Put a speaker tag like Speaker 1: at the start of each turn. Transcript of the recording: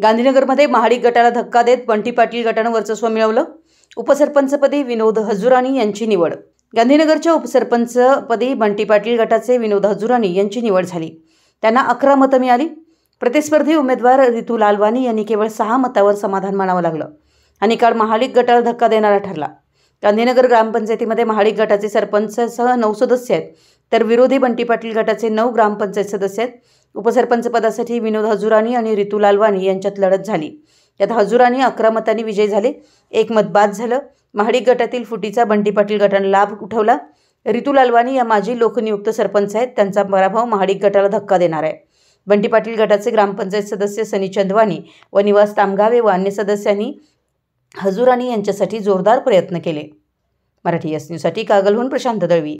Speaker 1: गांधीनगरमध्ये महाडिक गटाला धक्का देत बंटी पाटील गटानं वर्चस्व मिळवलं। उपसरपंचपदी विनोद हजुराणी यांची निवड। गांधीनगरच्या उपसरपंचपदी बंटी पाटील गटाचे विनोद हजुराणी यांची निवड झाली। त्यांना 11 मतं मिळाली। प्रतिस्पर्धी उमेदवार रितू लालवानी यांनी केवळ 6 मतावर समाधान मानावं लागलं। हा निकाल महाडिक गटाला धक्का देणारा ठरला। गांधीनगर ग्रामपंचायतीमध्ये महाडिक गटाचे सरपंचसह 9 सदस्य आहेत, तर विरोधी बंटी पाटील गटाचे 9 ग्रामपंचायत सदस्य आहेत। उपसरपंच पदासाठी विनोद हजुराणी आणि रितू लालवानी यांच्यात लढत झाली। यात हजुराणी 11 मतांनी विजयी झाले, 1 मत बाद झालं। महाडिक गटातील फुटीचा बंटी पाटील गटाने लाभ उठवला। रितू लालवानी या माजी लोकनियुक्त सरपंच आहेत, त्यांचा पराभव महाडिक गटाला धक्का देणार आहे। बंटी पाटील गटाचे ग्रामपंचायत सदस्य सनी चंदवानी व निवास तामगावे व अन्य सदस्यांनी हजुराणी यांच्यासाठी जोरदार प्रयत्न केले। मराठी एस न्यूजसाठी कागलहून प्रशांत दळवी।